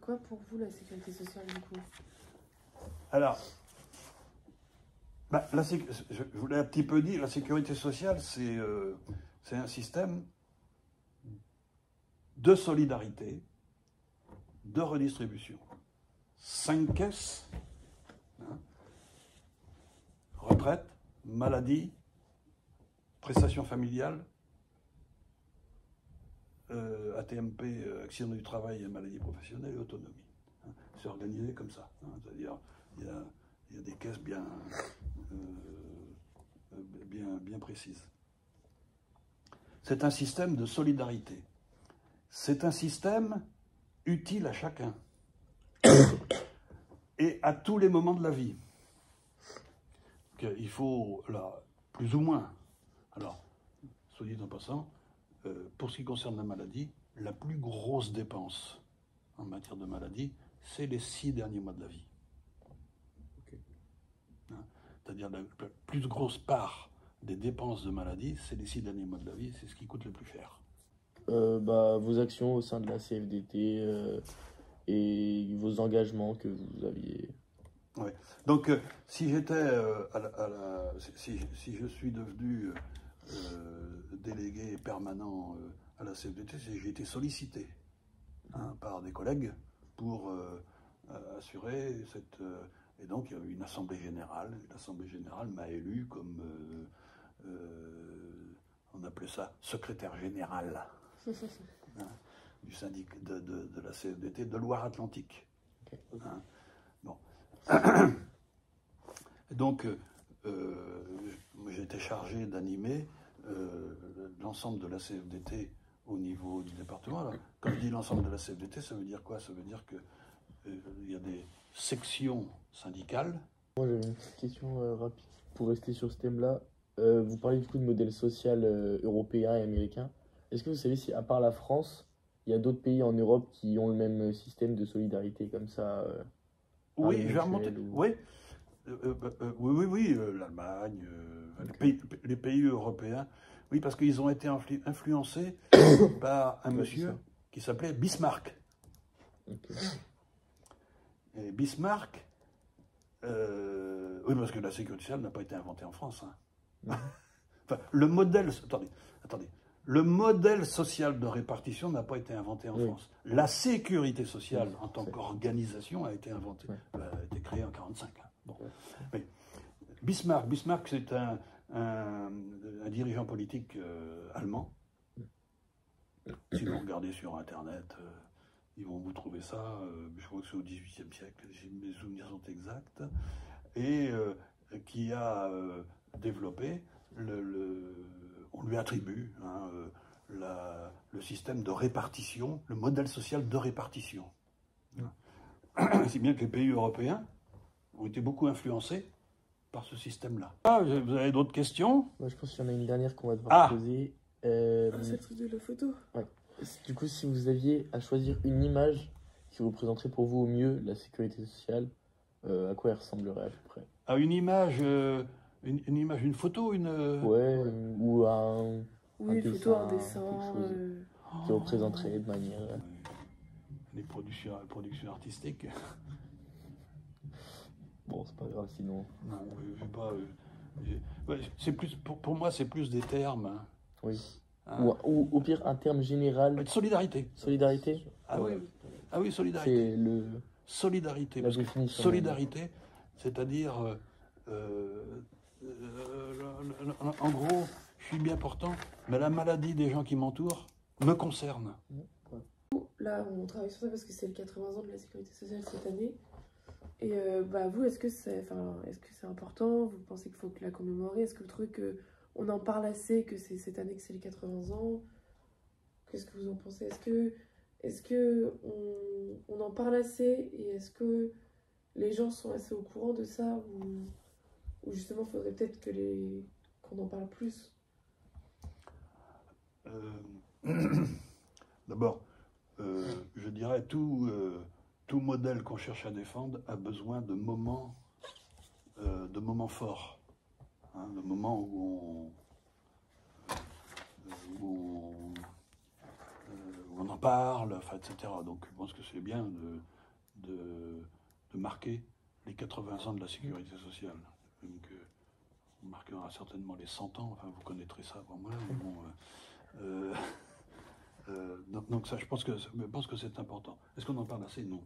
quoi pour vous la sécurité sociale du coup? Alors, je vous l'ai un petit peu dit, la sécurité sociale, c'est un système de solidarité, de redistribution. 5 caisses, hein, retraite, maladie, prestations familiales, ATMP, accident du travail et maladie professionnelle et autonomie. Hein. C'est organisé comme ça. Hein, c'est-à-dire, il y a des caisses bien précises. C'est un système de solidarité. C'est un système utile à chacun et à tous les moments de la vie. Il faut, là, plus ou moins, alors, soit dit en passant, pour ce qui concerne la maladie, la plus grosse dépense en matière de maladie, c'est les 6 derniers mois de la vie. Okay. Hein, c'est-à-dire la plus grosse part des dépenses de maladie, c'est les 6 derniers mois de la vie, c'est ce qui coûte le plus cher. Vos actions au sein de la CFDT et vos engagements que vous aviez. Oui. Donc, si j'étais si je suis devenu délégué permanent à la CFDT, j'ai été sollicité par des collègues pour assurer cette. Et donc, il y a eu une assemblée générale. L'assemblée générale m'a élu comme on appelait ça secrétaire général du syndicat de la CFDT de Loire-Atlantique. Okay. Hein, bon. Donc, j'ai été chargé d'animer l'ensemble de la CFDT au niveau du département. Alors, quand je dis l'ensemble de la CFDT, ça veut dire quoi? Ça veut dire qu'il y a des sections syndicales. Moi, j'avais une petite question rapide pour rester sur ce thème-là. Vous parlez du coup de modèle social européen et américain. Est-ce que vous savez si, à part la France, il y a d'autres pays en Europe qui ont le même système de solidarité comme ça Oui, je vais remonter. Oui, oui, l'Allemagne, les pays européens. Oui, parce qu'ils ont été influencés par un monsieur qui s'appelait Bismarck. Okay. Et Bismarck, oui, parce que la sécurité sociale n'a pas été inventée en France. Hein. Enfin, le modèle, attendez. Le modèle social de répartition n'a pas été inventé en France. La sécurité sociale, en tant qu'organisation, a été inventée, a été créée en 1945. Hein. Bon. Mais Bismarck, c'est un dirigeant politique allemand. Si vous regardez sur Internet, ils vont vous trouver ça. Je crois que c'est au XVIIIe siècle, si mes souvenirs sont exacts, et qui a développé on lui attribue le système de répartition, le modèle social de répartition. C'est bien que les pays européens ont été beaucoup influencés par ce système-là. Vous avez d'autres questions? Moi, je pense qu'il y en a une dernière qu'on va devoir poser. C'est le truc de la photo. Ouais. Du coup, si vous aviez à choisir une image qui représenterait pour vous au mieux la sécurité sociale, à quoi elle ressemblerait à peu près? À une image, une photo, Ouais, ou un... Oui, une photo, un dessin. Qui représenterait de manière... Les productions artistiques. Bon, c'est pas grave sinon. Non, je sais pas. C'est plus, pour moi, c'est plus des termes. Hein. Oui. Hein? Ou au pire, un terme général. Solidarité. Solidarité? Ah oui. Ah oui, solidarité. C'est le... Solidarité. La définition. Solidarité, c'est-à-dire... en gros, je suis bien portant, mais la maladie des gens qui m'entourent me concerne. Là, on travaille sur ça parce que c'est le 80 ans de la sécurité sociale cette année. Et vous, est-ce que c'est important? Vous pensez qu'il faut la commémorer? Est-ce que le truc, on en parle assez, que c'est cette année que c'est les 80 ans? Qu'est-ce que vous en pensez? Est-ce que on en parle assez? Et est-ce que les gens sont assez au courant de ça? Ou justement, il faudrait peut-être qu'on en parle plus? D'abord, je dirais tout modèle qu'on cherche à défendre a besoin de moments forts, hein, de moments où on en parle, enfin, etc. Donc je pense que c'est bien de marquer les 80 ans de la sécurité sociale. Donc, on marquera certainement les 100 ans, enfin vous connaîtrez ça avant moi. Mais bon, donc ça, je pense que c'est important. Est-ce qu'on en parle assez? Non.